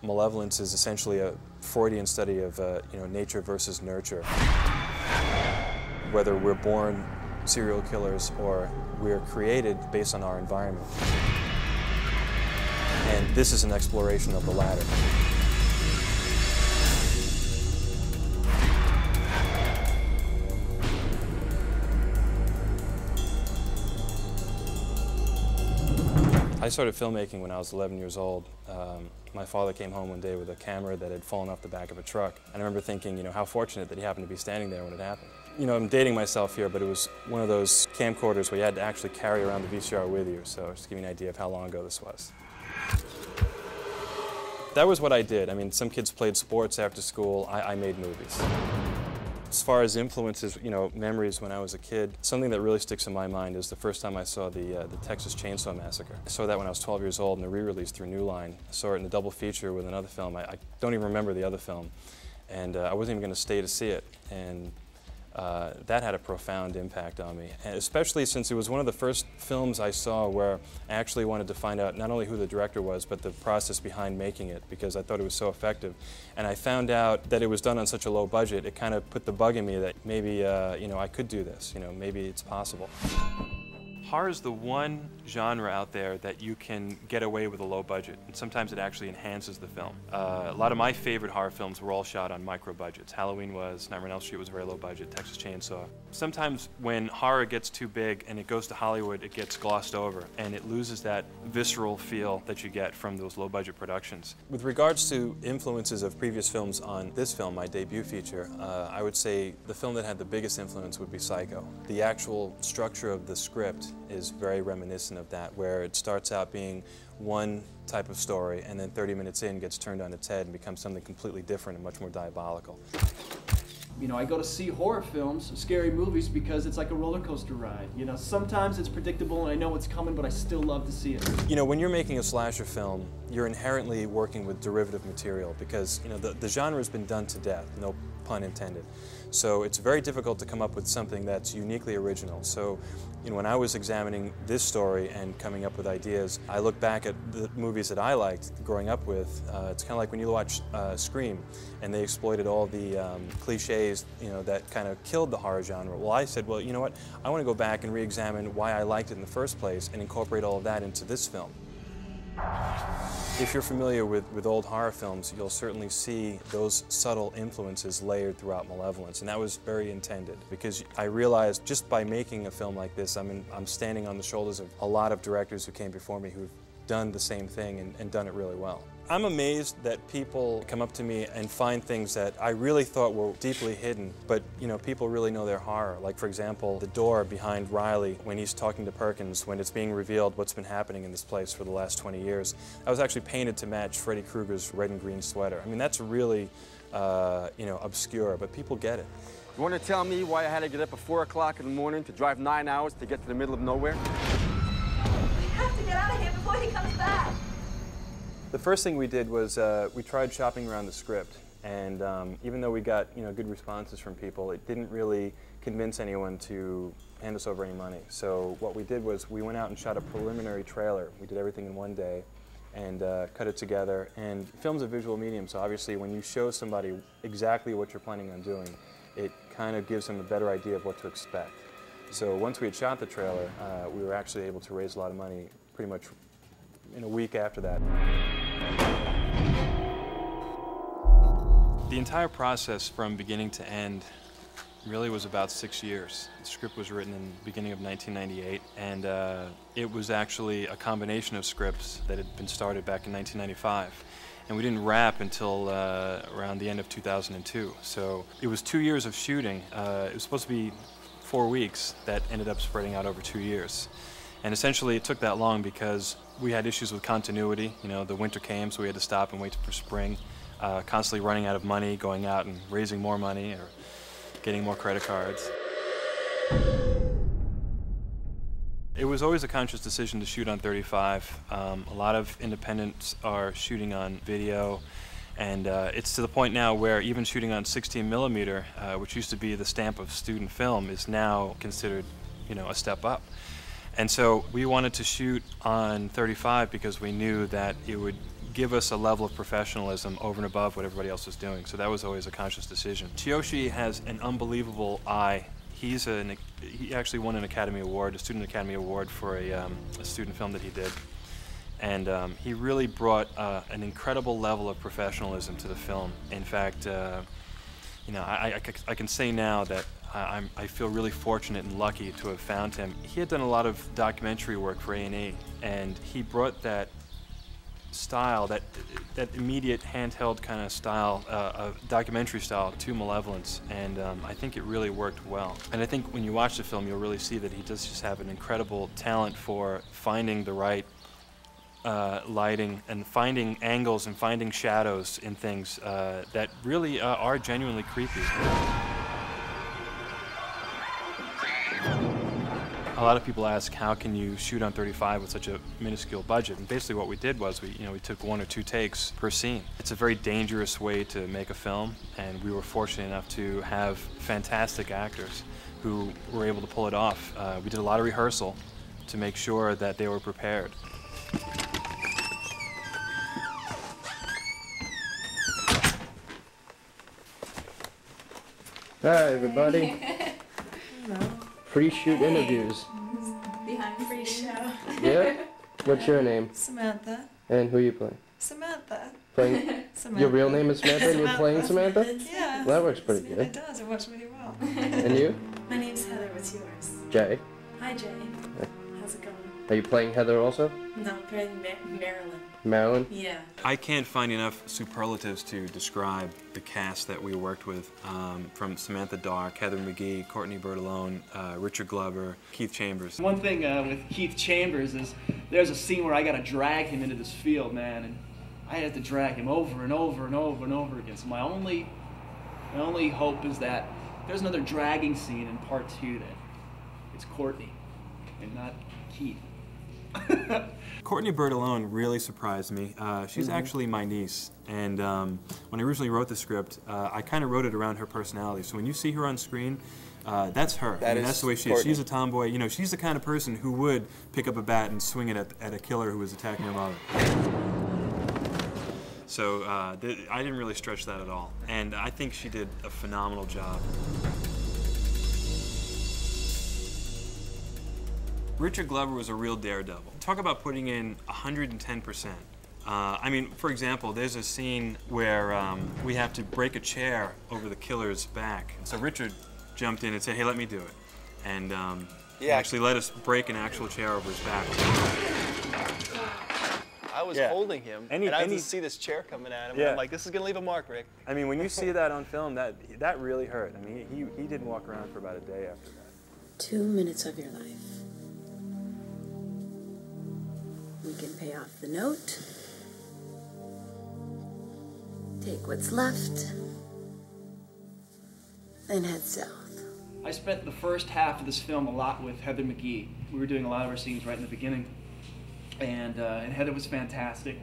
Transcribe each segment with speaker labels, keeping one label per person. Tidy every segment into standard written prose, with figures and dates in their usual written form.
Speaker 1: Malevolence is essentially a Freudian study of nature versus nurture. Whether we're born serial killers or we're created based on our environment. And this is an exploration of the latter. I started filmmaking when I was 11 years old. My father came home one day with a camera that had fallen off the back of a truck. And I remember thinking, how fortunate that he happened to be standing there when it happened. I'm dating myself here, but it was one of those camcorders where you had to actually carry around the VCR with you, so just to give you an idea of how long ago this was. That was what I did. I mean, some kids played sports after school. I made movies. As far as influences, memories when I was a kid, something that really sticks in my mind is the first time I saw the Texas Chainsaw Massacre. I saw that when I was 12 years old in the re-release through New Line. I saw it in a double feature with another film. I don't even remember the other film, and I wasn't even going to stay to see it. And that had a profound impact on me, and especially since it was one of the first films I saw where I actually wanted to find out not only who the director was, but the process behind making it, because I thought it was so effective. And I found out that it was done on such a low budget, it kind of put the bug in me that maybe, I could do this, maybe it's possible. Horror is the one genre out there that you can get away with a low budget, and sometimes it actually enhances the film. A lot of my favorite horror films were all shot on micro budgets. Halloween was, Nightmare on Elm Street was very low budget, Texas Chainsaw. Sometimes when horror gets too big and it goes to Hollywood, it gets glossed over and it loses that visceral feel that you get from those low budget productions. With regards to influences of previous films on this film, my debut feature, I would say the film that had the biggest influence would be Psycho. The actual structure of the script is very reminiscent of that, where it starts out being one type of story and then 30 minutes in gets turned on its head and becomes something completely different and much more diabolical.
Speaker 2: I go to see horror films, scary movies, because it's like a roller coaster ride. Sometimes it's predictable and I know what's coming, but I still love to see it.
Speaker 1: When you're making a slasher film, you're inherently working with derivative material because, the genre has been done to death, no pun intended. So it's very difficult to come up with something that's uniquely original. So, when I was examining this story and coming up with ideas, I look back at the movies that I liked growing up with. It's kind of like when you watch Scream, and they exploited all the cliches, that kind of killed the horror genre. Well, I said, well, you know what? I want to go back and re-examine why I liked it in the first place and incorporate all of that into this film. If you're familiar with old horror films, you'll certainly see those subtle influences layered throughout Malevolence, and that was very intended, because I realized just by making a film like this, I'm standing on the shoulders of a lot of directors who came before me who've done the same thing and done it really well. I'm amazed that people come up to me and find things that I really thought were deeply hidden, but people really know their horror. Like, for example, the door behind Riley when he's talking to Perkins, when it's being revealed what's been happening in this place for the last 20 years. That was actually painted to match Freddy Krueger's red and green sweater. I mean, that's really, obscure, but people get it.
Speaker 3: You want to tell me why I had to get up at 4 o'clock in the morning to drive 9 hours to get to the middle of nowhere?
Speaker 4: We have to get out of here before he comes back.
Speaker 1: The first thing we did was we tried shopping around the script, and even though we got good responses from people, it didn't really convince anyone to hand us over any money. So what we did was we went out and shot a preliminary trailer. We did everything in one day and cut it together. And film's a visual medium, so obviously when you show somebody exactly what you're planning on doing, it kind of gives them a better idea of what to expect. So once we had shot the trailer, we were actually able to raise a lot of money pretty much in a week after that. The entire process from beginning to end really was about 6 years. The script was written in the beginning of 1998, and it was actually a combination of scripts that had been started back in 1995. And we didn't wrap until around the end of 2002. So it was 2 years of shooting. It was supposed to be 4 weeks that ended up spreading out over 2 years. And essentially it took that long because we had issues with continuity. The winter came, so we had to stop and wait for spring. Constantly running out of money, going out and raising more money or getting more credit cards. It was always a conscious decision to shoot on 35. A lot of independents are shooting on video, and it's to the point now where even shooting on 16 millimeter, which used to be the stamp of student film, is now considered, a step up. And so we wanted to shoot on 35 because we knew that it would give us a level of professionalism over and above what everybody else was doing. So that was always a conscious decision. Tsuyoshi has an unbelievable eye. He actually won an Academy Award, a Student Academy Award for a student film that he did. And he really brought an incredible level of professionalism to the film. In fact, you know, I can say now that I feel really fortunate and lucky to have found him. He had done a lot of documentary work for A&E, and he brought that style, that immediate handheld kind of style, documentary style, to Malevolence, and I think it really worked well. And I think when you watch the film, you'll really see that he does just have an incredible talent for finding the right lighting and finding angles and finding shadows in things that really are genuinely creepy. A lot of people ask, how can you shoot on 35 with such a minuscule budget? And basically what we did was we took 1 or 2 takes per scene. It's a very dangerous way to make a film, and we were fortunate enough to have fantastic actors who were able to pull it off. We did a lot of rehearsal to make sure that they were prepared.
Speaker 5: Hi, everybody.
Speaker 6: Hello.
Speaker 5: Pre-shoot interviews.
Speaker 6: Behind free show.
Speaker 5: Yeah? What's your name?
Speaker 6: Samantha.
Speaker 5: And who are you playing?
Speaker 6: Samantha.
Speaker 5: Playing?
Speaker 6: Samantha.
Speaker 5: Your real name is Samantha and you're playing Samantha?
Speaker 6: Yeah.
Speaker 5: Well, that works pretty good.
Speaker 6: It does. It works really well.
Speaker 5: And you?
Speaker 6: My name's Heather. What's yours?
Speaker 5: Jay.
Speaker 6: Hi, Jay. How's it going?
Speaker 5: Are you playing Heather also?
Speaker 6: No, I'm playing Marilyn.
Speaker 5: Marilyn?
Speaker 6: Yeah.
Speaker 1: I can't find enough superlatives to describe the cast that we worked with, from Samantha Dark, Heather McGee, Courtney Bertolone, Richard Glover, Keith Chambers.
Speaker 2: One thing with Keith Chambers is there's a scene where I got to drag him into this field, man, and I had to drag him over and over and over and over again. So my only hope is that there's another dragging scene in part 2 that it's Courtney and not Keith.
Speaker 1: Courtney Bertolone really surprised me. She's actually my niece, and when I originally wrote the script, I kind of wrote it around her personality. So when you see her on screen, that's her. That's the way she is. She's a tomboy. You know, she's the kind of person who would pick up a bat and swing it at a killer who was attacking her mother. So I didn't really stretch that at all, and I think she did a phenomenal job. Richard Glover was a real daredevil. Talk about putting in 110%. I mean, for example, there's a scene where we have to break a chair over the killer's back. So Richard jumped in and said, hey, let me do it. And he actually let us break an actual chair over his back.
Speaker 7: I was holding him, and I just see this chair coming at him, and I'm like, this is going to leave a mark, Rick.
Speaker 1: I mean, when you see that on film, that really hurt. I mean, he didn't walk around for about a day after that.
Speaker 8: 2 minutes of your life. We can pay off the note, take what's left, then head south.
Speaker 2: I spent the first half of this film a lot with Heather McGee. We were doing a lot of our scenes right in the beginning, and Heather was fantastic.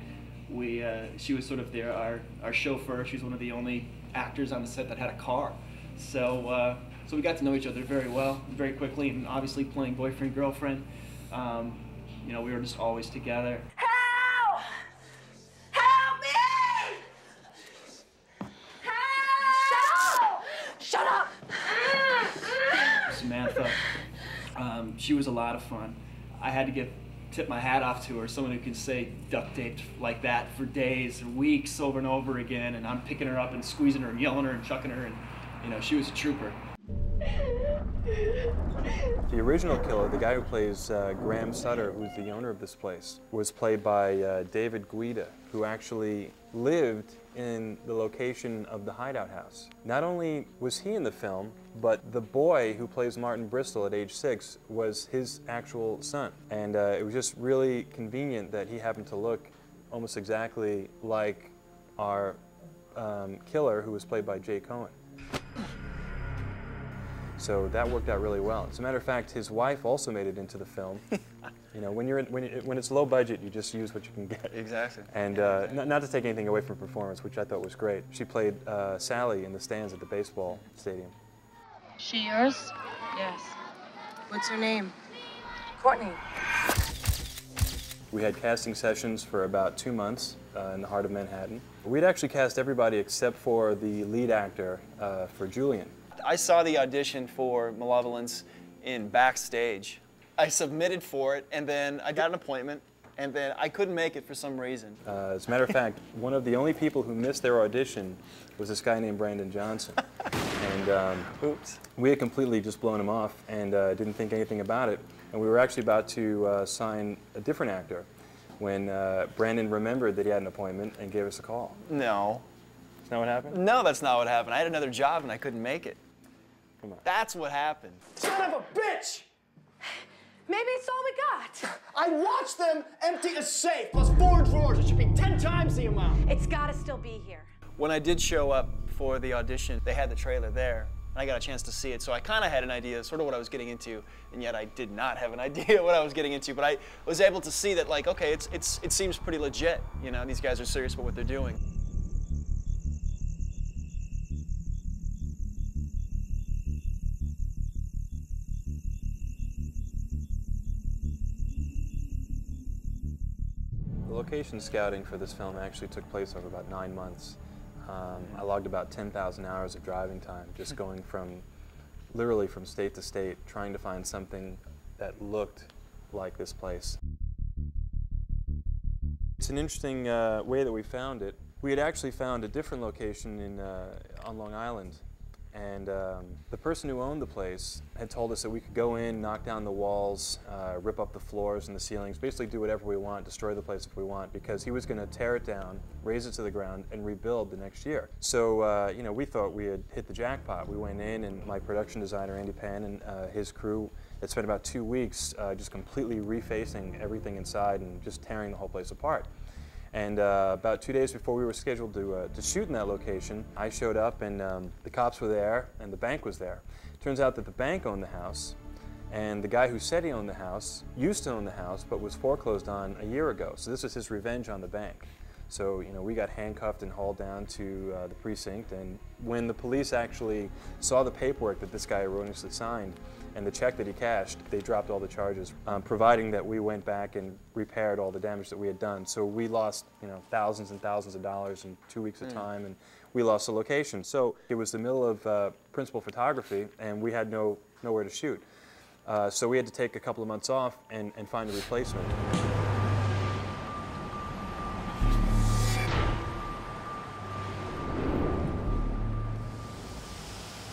Speaker 2: She was sort of our chauffeur. She was one of the only actors on the set that had a car. So we got to know each other very well, very quickly, and obviously playing boyfriend-girlfriend. You know, we were just always together.
Speaker 4: Help! Help me! Help! Shut up!
Speaker 2: Samantha, she was a lot of fun. I had to tip my hat off to her, someone who can say duct taped like that for days and weeks over and over again, and I'm picking her up and squeezing her and yelling her and chucking her, and you know, she was a trooper.
Speaker 1: The original killer, the guy who plays Graham Sutter, who's the owner of this place, was played by David Guida, who actually lived in the location of the hideout house. Not only was he in the film, but the boy who plays Martin Bristol at age 6 was his actual son. And it was just really convenient that he happened to look almost exactly like our killer, who was played by Jay Cohen. So that worked out really well. As a matter of fact, his wife also made it into the film. You know, when it's low budget, you just use what you can get.
Speaker 7: Exactly.
Speaker 1: And not to take anything away from performance, which I thought was great. She played Sally in the stands at the baseball stadium.
Speaker 9: She yours?
Speaker 8: Yes. What's her name?
Speaker 9: Courtney.
Speaker 1: We had casting sessions for about 2 months in the heart of Manhattan. We'd actually cast everybody except for the lead actor for Julian.
Speaker 7: I saw the audition for Malevolence in Backstage. I submitted for it, and then I got an appointment, and then I couldn't make it for some reason.
Speaker 1: As a matter of fact, one of the only people who missed their audition was this guy named Brandon Johnson. And
Speaker 7: oops.
Speaker 1: We had completely just blown him off and didn't think anything about it. And we were actually about to sign a different actor when Brandon remembered that he had an appointment and gave us a call.
Speaker 7: No.
Speaker 1: Isn't that what happened?
Speaker 7: No, that's not what happened. I had another job and I couldn't make it.
Speaker 1: Come on.
Speaker 7: That's what happened.
Speaker 10: Son of a bitch!
Speaker 4: Maybe it's all we got.
Speaker 10: I watched them empty a safe plus 4 drawers. It should be 10 times the amount.
Speaker 4: It's gotta still be here.
Speaker 7: When I did show up for the audition, they had the trailer there, and I got a chance to see it, so I kind of had an idea, sort of what I was getting into, and yet I did not have an idea what I was getting into, but I was able to see that, like, okay, it seems pretty legit, you know, these guys are serious about what they're doing.
Speaker 1: The location scouting for this film actually took place over about 9 months. I logged about 10,000 hours of driving time, just going literally from state to state, trying to find something that looked like this place. It's an interesting way that we found it. We had actually found a different location on Long Island, and the person who owned the place had told us that we could go in, knock down the walls, rip up the floors and the ceilings, basically do whatever we want, destroy the place if we want, because he was going to tear it down, raise it to the ground, and rebuild the next year. So, you know, we thought we had hit the jackpot. We went in, and my production designer, Andy Pan, and his crew had spent about 2 weeks just completely refacing everything inside and just tearing the whole place apart. And about 2 days before we were scheduled to shoot in that location, I showed up, and the cops were there and the bank was there. Turns out that the bank owned the house, and the guy who said he owned the house used to own the house but was foreclosed on a year ago. So this was his revenge on the bank. So, you know, we got handcuffed and hauled down to the precinct, and when the police actually saw the paperwork that this guy erroneously signed and the check that he cashed, they dropped all the charges, providing that we went back and repaired all the damage that we had done. So we lost, you know, thousands and thousands of dollars in 2 weeks of time, and we lost the location. So it was the middle of principal photography, and we had nowhere to shoot. So we had to take a couple of months off and find a replacement.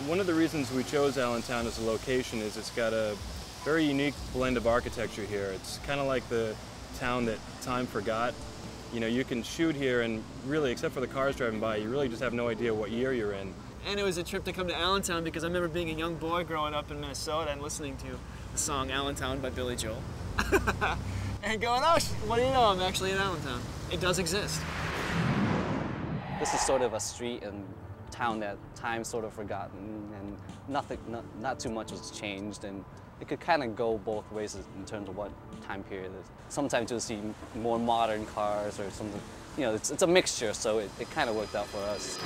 Speaker 1: One of the reasons we chose Allentown as a location is it's got a very unique blend of architecture here. It's kind of like the town that time forgot. You know, you can shoot here and really, except for the cars driving by, you really just have no idea what year you're in.
Speaker 7: And it was a trip to come to Allentown because I remember being a young boy growing up in Minnesota and listening to the song Allentown by Billy Joel. And going, oh, what do you know, I'm actually in Allentown. It does exist.
Speaker 11: This is sort of a street and town that time sort of forgotten, and not too much has changed, and it could kind of go both ways in terms of what time period it is. Sometimes you'll see more modern cars or something, you know, it's a mixture, so it kind of worked out for us.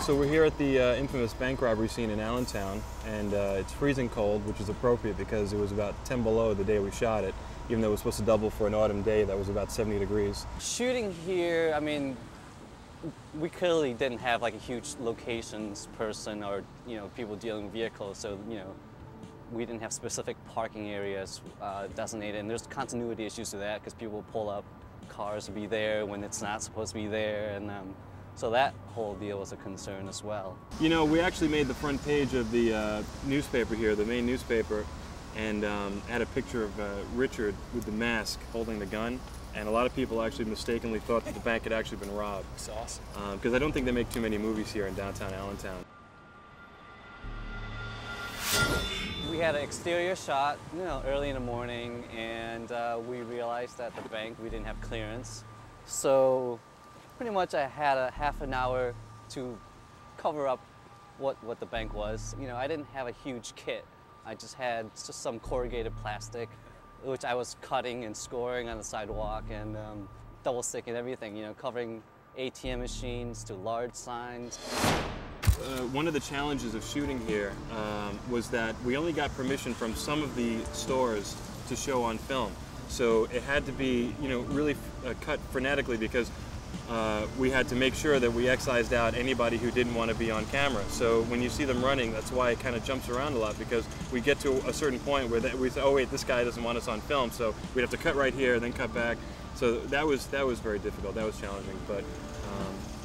Speaker 1: So we're here at the infamous bank robbery scene in Allentown, and it's freezing cold, which is appropriate because it was about 10 below the day we shot it, even though it was supposed to double for an autumn day that was about 70 degrees.
Speaker 11: Shooting here, I mean, we clearly didn't have like a huge locations person or, you know, people dealing with vehicles, so, you know, we didn't have specific parking areas designated, and there's continuity issues to that because people pull up cars to be there when it's not supposed to be there, and so that whole deal was a concern as well. You
Speaker 1: know, we actually made the front page of the newspaper here, the main newspaper, and had a picture of Richard with the mask holding the gun. And a lot of people actually mistakenly thought that the bank had actually been robbed.
Speaker 7: That's awesome.
Speaker 1: Because I don't think they make too many movies here in downtown Allentown.
Speaker 11: We had an exterior shot, you know, early in the morning, and we realized that the bank, we didn't have clearance. So pretty much I had a half an hour to cover up what the bank was. You know, I didn't have a huge kit. I just had some corrugated plastic, which I was cutting and scoring on the sidewalk and double sticking everything, you know, covering ATM machines to large signs.
Speaker 1: One of the challenges of shooting here was that we only got permission from some of the stores to show on film. So it had to be, you know, really cut frenetically because we had to make sure that we excised out anybody who didn't want to be on camera. So when you see them running, that's why it kind of jumps around a lot, because we get to a certain point where we say, oh wait, this guy doesn't want us on film, so we'd have to cut right here, then cut back. So that was very difficult. That was challenging, but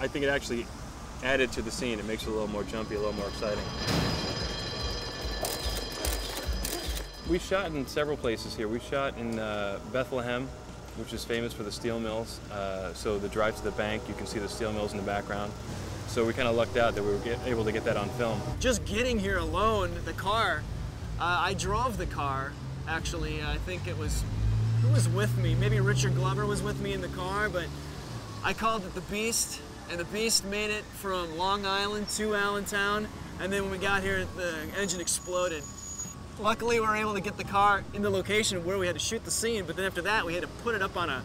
Speaker 1: I think it actually added to the scene. It makes it a little more jumpy, a little more exciting. We shot in several places here. We shot in Bethlehem, which is famous for the steel mills. So the drive to the bank, you can see the steel mills in the background. So we kind of lucked out that we were able to get that on film.
Speaker 10: Just getting here alone, the car, I drove the car, actually. I think it was, who was with me? Maybe Richard Glover was with me in the car, but I called it the Beast, and the Beast made it from Long Island to Allentown, and then when we got here, the engine exploded. Luckily, we were able to get the car in the location where we had to shoot the scene, but then after that, we had to put it up on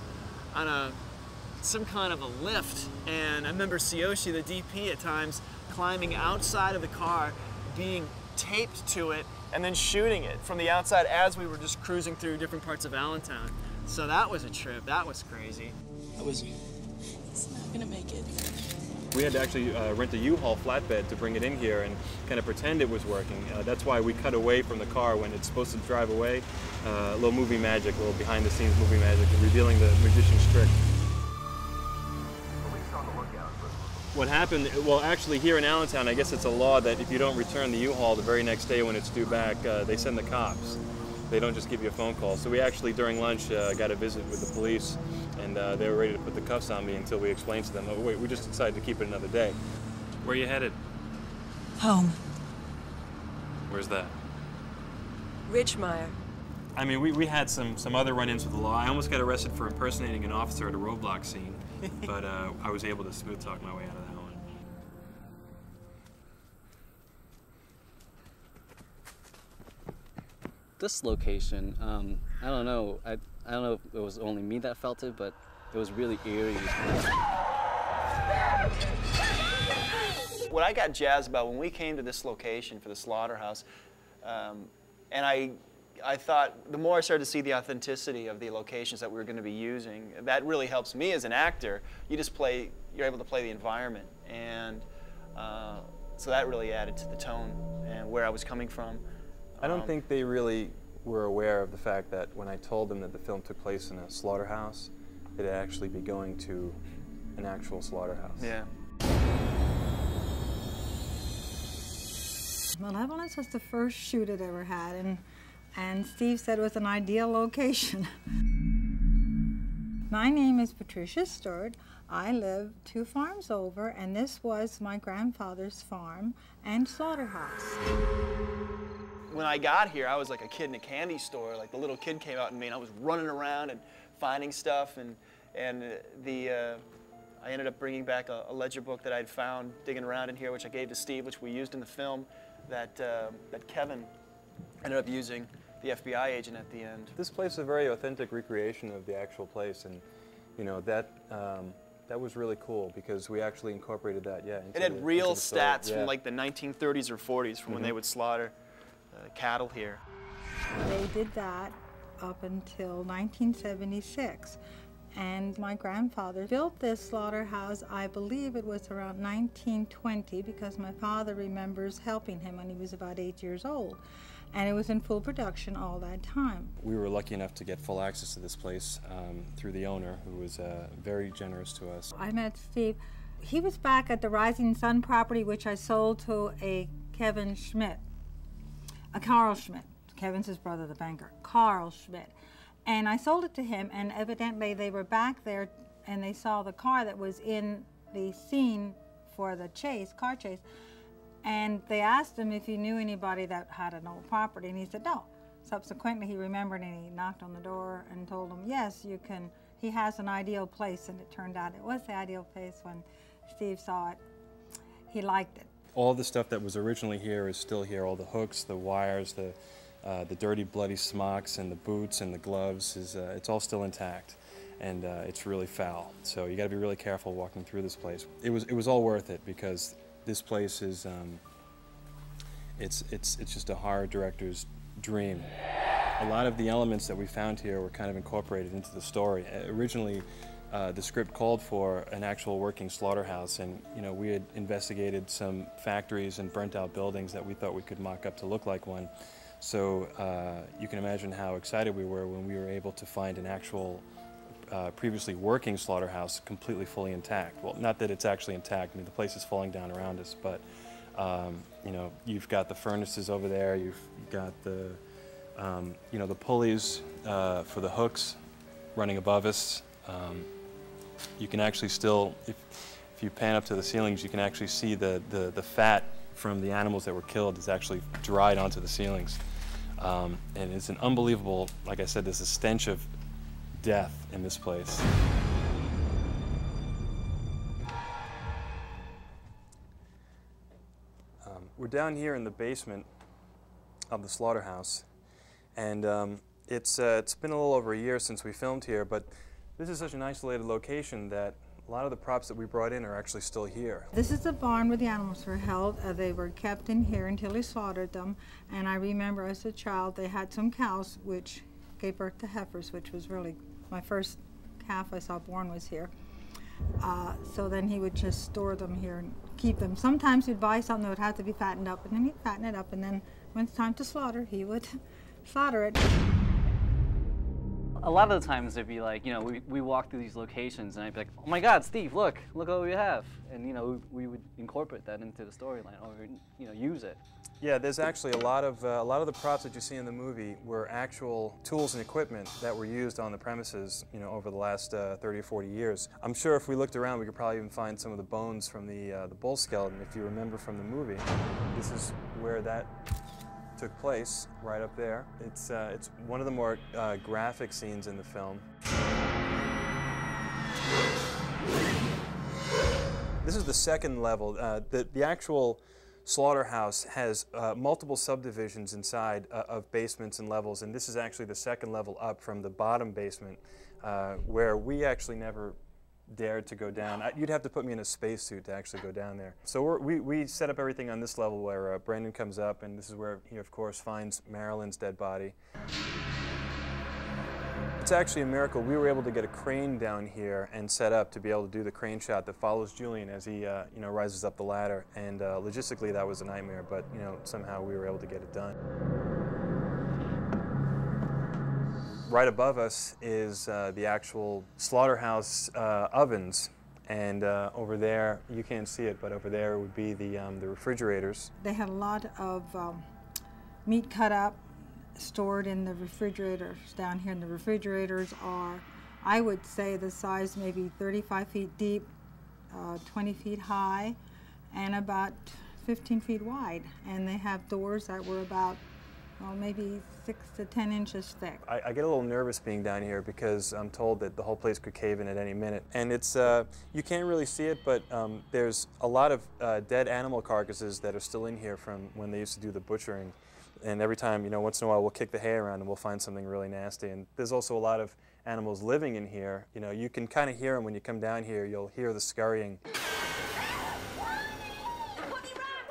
Speaker 10: some kind of a lift. And I remember TSUYOSHI, the DP, at times climbing outside of the car, being taped to it, and then shooting it from the outside as we were just cruising through different parts of Allentown. So that was a trip. That was crazy.
Speaker 6: It's not gonna make it.
Speaker 1: We had to actually rent a U-Haul flatbed to bring it in here and kind of pretend it was working. That's why we cut away from the car when it's supposed to drive away. A little movie magic, a little behind-the-scenes movie magic, revealing the magician's trick. What happened, well, actually here in Allentown, I guess it's a law that if you don't return the U-Haul the very next day when it's due back, they send the cops. They don't just give you a phone call. So we actually, during lunch, got a visit with the police, and they were ready to put the cuffs on me until we explained to them, oh, wait, we just decided to keep it another day. Where are you headed?
Speaker 12: Home.
Speaker 1: Where's that?
Speaker 12: Ridgemire.
Speaker 1: I mean, we had some other run-ins with the law. I almost got arrested for impersonating an officer at a roadblock scene, but I was able to smooth talk my way out of that one.
Speaker 11: This location, I don't know. I don't know if it was only me that felt it, but it was really eerie.
Speaker 7: What I got jazzed about when we came to this location for the Slaughterhouse, and I thought the more I started to see the authenticity of the locations that we were going to be using, that really helps me as an actor. You're able to play the environment, and so that really added to the tone and where I was coming from.
Speaker 1: I don't think they really were aware of the fact that when I told them that the film took place in a slaughterhouse, it'd actually be going to an actual slaughterhouse.
Speaker 7: Yeah.
Speaker 13: Malevolence was the first shoot it ever had, and Steve said it was an ideal location. My name is Patricia Stewart. I live 2 farms over, and this was my grandfather's farm and slaughterhouse.
Speaker 7: When I got here, I was like a kid in a candy store. Like the little kid came out in me, and I was running around and finding stuff. And I ended up bringing back a ledger book that I'd found digging around in here, which I gave to Steve, which we used in the film. That Kevin ended up using, the FBI agent at the end.
Speaker 1: This place is a very authentic recreation of the actual place, and you know that was really cool because we actually incorporated that. Yeah.
Speaker 7: It had real stats from like the 1930s or 40s from when they would slaughter cattle here.
Speaker 13: They did that up until 1976. And my grandfather built this slaughterhouse, I believe it was around 1920, because my father remembers helping him when he was about 8 years old. And it was in full production all that time.
Speaker 1: We were lucky enough to get full access to this place through the owner, who was very generous to us.
Speaker 13: I met Steve. He was back at the Rising Sun property, which I sold to a Kevin Schmidt. Carl Schmidt. Kevin's his brother, the banker. Carl Schmidt. And I sold it to him, and evidently they were back there and they saw the car that was in the scene for the car chase. And they asked him if he knew anybody that had an old property, and he said no. Subsequently, he remembered, and he knocked on the door and told them, yes, you can, he has an ideal place, and it turned out it was the ideal place. When Steve saw it, he liked it.
Speaker 1: All the stuff that was originally here is still here. All the hooks, the wires, the dirty, bloody smocks, and the boots and the gloves, it's all still intact, and it's really foul. So you got to be really careful walking through this place. It was all worth it because this place is it's just a horror director's dream. A lot of the elements that we found here were kind of incorporated into the story. Originally, the script called for an actual working slaughterhouse, and we had investigated some factories and burnt out buildings that we thought we could mock up to look like one. So you can imagine how excited we were when we were able to find an actual previously working slaughterhouse completely fully intact. Well, not that it's actually intact, I mean the place is falling down around us, but you've got the furnaces over there, you've got the the pulleys for the hooks running above us. You can actually still, if you pan up to the ceilings, you can actually see the fat from the animals that were killed is actually dried onto the ceilings. And it's an unbelievable, like I said, there's a stench of death in this place. We're down here in the basement of the slaughterhouse. And it's been a little over a year since we filmed here, but this is such an isolated location that a lot of the props that we brought in are actually still here.
Speaker 13: This is the barn where the animals were held. They were kept in here until he slaughtered them. And I remember as a child they had some cows which gave birth to heifers, which was really my first calf I saw born was here. So then he would just store them here and keep them. Sometimes he'd buy something that would have to be fattened up, and then he'd fatten it up, and then when it's time to slaughter, he would slaughter it.
Speaker 11: A lot of the times it'd be like, we walk through these locations and I'd be like, oh my God, Steve, look what we have. And we would incorporate that into the storyline or use it.
Speaker 1: Yeah, there's actually a lot of the props that you see in the movie were actual tools and equipment that were used on the premises, over the last 30 or 40 years. I'm sure if we looked around, we could probably even find some of the bones from the bull skeleton. If you remember from the movie, this is where that took place, right up there. It's one of the more graphic scenes in the film. This is the second level. The actual slaughterhouse has multiple subdivisions inside of basements and levels, and this is actually the second level up from the bottom basement, where we actually never dared to go down. You'd have to put me in a spacesuit to actually go down there. So we set up everything on this level where Brandon comes up, and this is where he, of course, finds Marilyn's dead body. It's actually a miracle. We were able to get a crane down here and set up to be able to do the crane shot that follows Julian as he rises up the ladder. And logistically, that was a nightmare, but somehow we were able to get it done. Right above us is the actual slaughterhouse ovens, and over there, you can't see it, but over there would be the refrigerators.
Speaker 13: They had a lot of meat cut up, stored in the refrigerators down here, and the refrigerators are, I would say, the size maybe 35 feet deep, 20 feet high, and about 15 feet wide. And they have doors that were about, well, maybe 6 to 10 inches thick.
Speaker 1: I get a little nervous being down here because I'm told that the whole place could cave in at any minute. And it's, you can't really see it, but there's a lot of dead animal carcasses that are still in here from when they used to do the butchering. And every time, once in a while we'll kick the hay around and we'll find something really nasty. And there's also a lot of animals living in here. You can kind of hear them when you come down here. You'll hear the scurrying.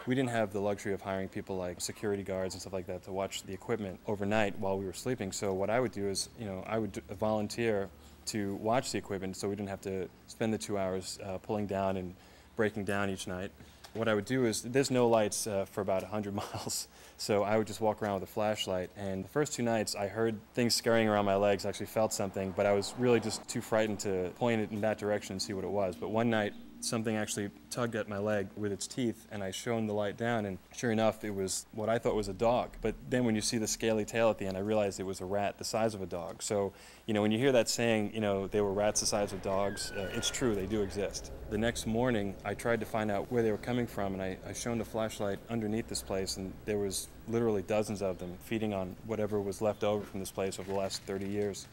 Speaker 1: We didn't have the luxury of hiring people like security guards and stuff like that to watch the equipment overnight while we were sleeping. So what I would do is, I would volunteer to watch the equipment so we didn't have to spend the 2 hours pulling down and breaking down each night. What I would do is, there's no lights for about 100 miles, so I would just walk around with a flashlight. And the first 2 nights, I heard things scurrying around my legs, actually felt something, but I was really just too frightened to point it in that direction and see what it was. But one night, something actually tugged at my leg with its teeth, and I shone the light down, and sure enough, it was what I thought was a dog. But then when you see the scaly tail at the end, I realized it was a rat the size of a dog. So, when you hear that saying, they were rats the size of dogs, it's true, they do exist. The next morning, I tried to find out where they were coming from, and I shone the flashlight underneath this place, and there was literally dozens of them feeding on whatever was left over from this place over the last 30 years.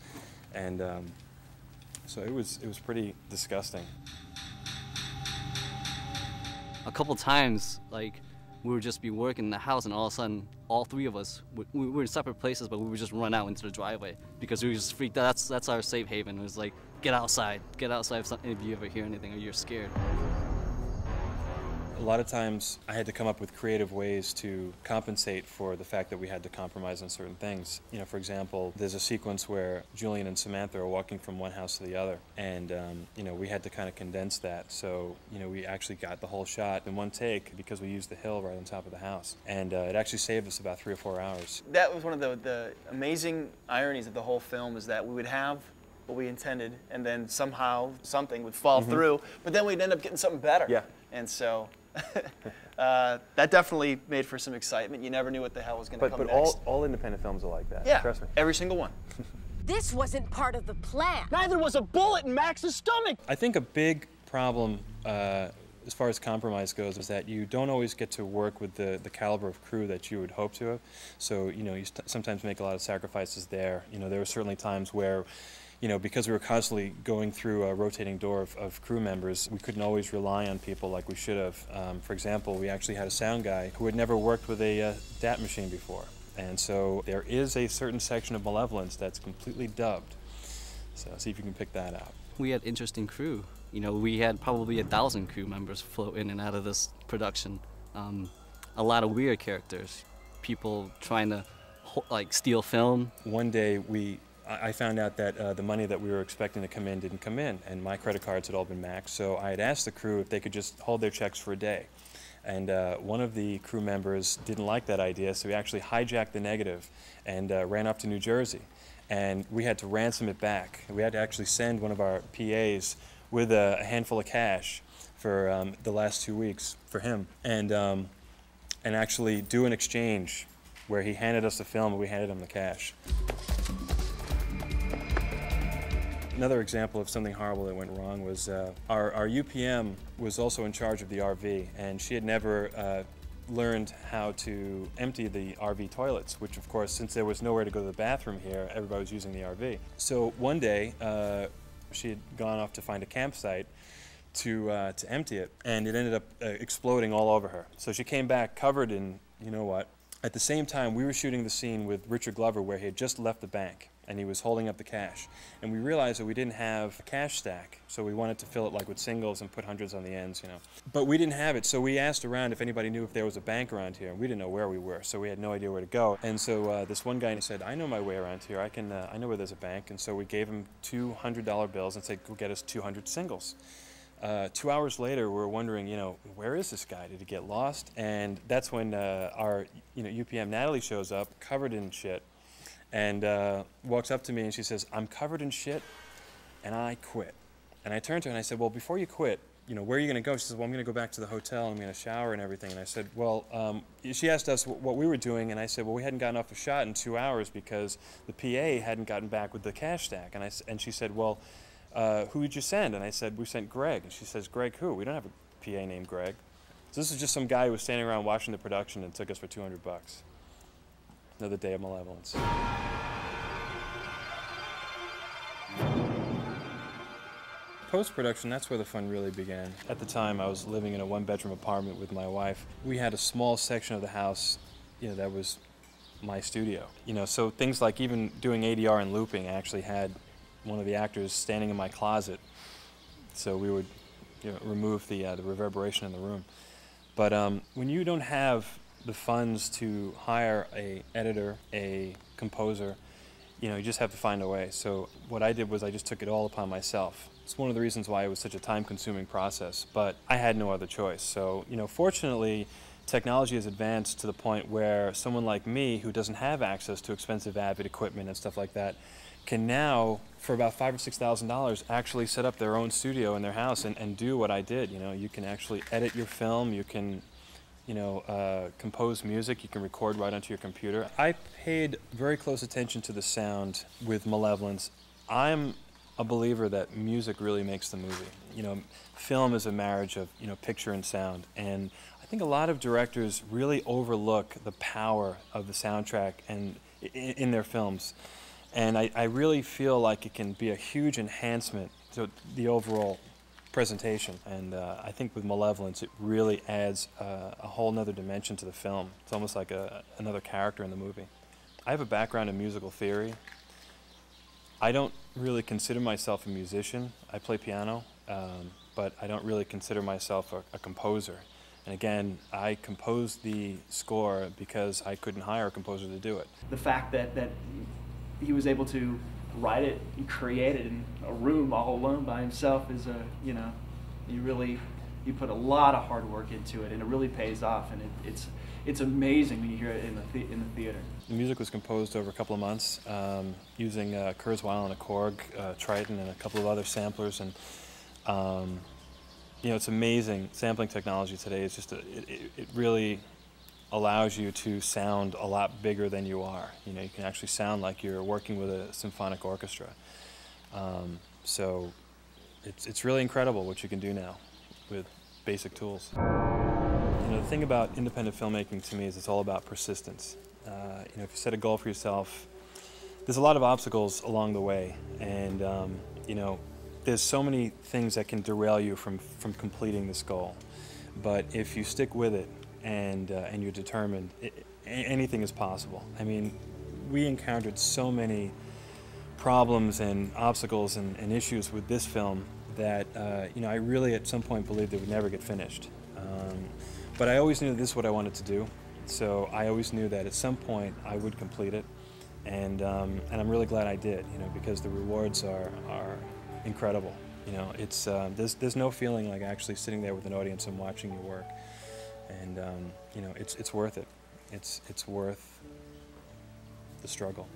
Speaker 1: And so it was pretty disgusting.
Speaker 11: A couple times, we would just be working in the house, and all of a sudden, all 3 of us, we were in separate places, but we would just run out into the driveway because we were just freaked out. That's our safe haven. It was like, get outside if you ever hear anything or you're scared.
Speaker 1: A lot of times I had to come up with creative ways to compensate for the fact that we had to compromise on certain things. You know, for example, there's a sequence where Julian and Samantha are walking from one house to the other, and you know, we had to kind of condense that. So, you know, we actually got the whole shot in one take because we used the hill right on top of the house, and it actually saved us about 3 or 4 hours.
Speaker 7: That was one of the amazing ironies of the whole film, is that we would have what we intended, and then somehow something would fall through, but then we'd end up getting something better.
Speaker 1: Yeah.
Speaker 7: And so that definitely made for some excitement. You never knew what the hell was going to come next.
Speaker 1: But all independent films are like that.
Speaker 7: Yeah,
Speaker 1: Trust me.
Speaker 7: every single one.
Speaker 4: This wasn't part of the plan.
Speaker 10: Neither was a bullet in Max's stomach.
Speaker 1: I think a big problem as far as compromise goes is that you don't always get to work with the caliber of crew that you would hope to have. So, you know, you sometimes make a lot of sacrifices there. You know, there were certainly times where, you know, because we were constantly going through a rotating door of crew members, we couldn't always rely on people like we should have. For example, we actually had a sound guy who had never worked with a DAT machine before. And so there is a certain section of Malevolence that's completely dubbed. So see if you can pick that out.
Speaker 11: We had interesting crew. You know, we had probably 1,000 crew members float in and out of this production. A lot of weird characters. People trying to, like, steal film.
Speaker 1: One day I found out that the money that we were expecting to come in didn't come in, and my credit cards had all been maxed, so I had asked the crew if they could just hold their checks for a day. And one of the crew members didn't like that idea, so he actually hijacked the negative and ran up to New Jersey. And we had to ransom it back. We had to actually send one of our PAs with a handful of cash for the last 2 weeks for him, and actually do an exchange where he handed us the film and we handed him the cash. Another example of something horrible that went wrong was our UPM was also in charge of the RV, and she had never learned how to empty the RV toilets, which of course, since there was nowhere to go to the bathroom here, everybody was using the RV. So one day, she had gone off to find a campsite to empty it, and it ended up exploding all over her. So she came back covered in, you know what. At the same time, we were shooting the scene with Richard Glover where he had just left the bank, and he was holding up the cash. And we realized that we didn't have a cash stack, so we wanted to fill it like with singles and put hundreds on the ends, you know. But we didn't have it, so we asked around if anybody knew if there was a bank around here. We didn't know where we were, so we had no idea where to go. And so this one guy said, I know my way around here. I know where there's a bank. And so we gave him $200 bills and said, go get us 200 singles. 2 hours later, we were wondering, you know, where is this guy? Did he get lost? And that's when our, you know, UPM Natalie shows up, covered in shit, and walks up to me and she says, I'm covered in shit and I quit. And I turned to her and I said, well, before you quit, you know, where are you going to go? She says, well, I'm going to go back to the hotel and I'm going to shower and everything. And I said, well, she asked us what we were doing, and I said, well, we hadn't gotten off a shot in 2 hours because the PA hadn't gotten back with the cash stack. And she said, well, who did you send? And I said, we sent Greg. And she says, Greg who? We don't have a PA named Greg. So this is just some guy who was standing around watching the production and took us for $200. Another day of Malevolence. Post-production, that's where the fun really began. At the time, I was living in a one-bedroom apartment with my wife. We had a small section of the house, you know, that was my studio. You know, so things like even doing ADR and looping, I actually had one of the actors standing in my closet, so we would, you know, remove the reverberation in the room. But when you don't have the funds to hire a editor, a composer, you know, you just have to find a way. So what I did was I just took it all upon myself. It's one of the reasons why it was such a time-consuming process, but I had no other choice. So, you know, fortunately, technology has advanced to the point where someone like me, who doesn't have access to expensive Avid equipment and stuff like that, can now, for about $5,000 or $6,000, actually set up their own studio in their house and do what I did. You know, you can actually edit your film, you can, you know, compose music, you can record right onto your computer. I paid very close attention to the sound with Malevolence. I'm a believer that music really makes the movie. You know, film is a marriage of, you know, picture and sound, and I think a lot of directors really overlook the power of the soundtrack and in their films. And I really feel like it can be a huge enhancement to the overall presentation. And I think with Malevolence, it really adds a whole nother dimension to the film. It's almost like another character in the movie. I have a background in musical theory. I don't really consider myself a musician. I play piano, but I don't really consider myself a composer. And again, I composed the score because I couldn't hire a composer to do it.
Speaker 2: The fact that he was able to write it and create it in a room all alone by himself is you know, you put a lot of hard work into it, and it really pays off, and it's amazing when you hear it in the theater.
Speaker 1: The music was composed over a couple of months using Kurzweil and a Korg, Triton, and a couple of other samplers, and you know, it's amazing. Sampling technology today is just it really allows you to sound a lot bigger than you are. You know, you can actually sound like you're working with a symphonic orchestra. So it's really incredible what you can do now with basic tools. You know, the thing about independent filmmaking to me is it's all about persistence. You know, if you set a goal for yourself, there's a lot of obstacles along the way, and you know, there's so many things that can derail you from completing this goal. But if you stick with it and you're determined, anything is possible. I mean, we encountered so many problems and obstacles and issues with this film that you know, I really at some point believed it would never get finished. But I always knew this is what I wanted to do, so I always knew that at some point I would complete it, and I'm really glad I did. You know, because the rewards are incredible. You know, it's there's no feeling like actually sitting there with an audience and watching your work, and you know, it's worth it. It's worth the struggle.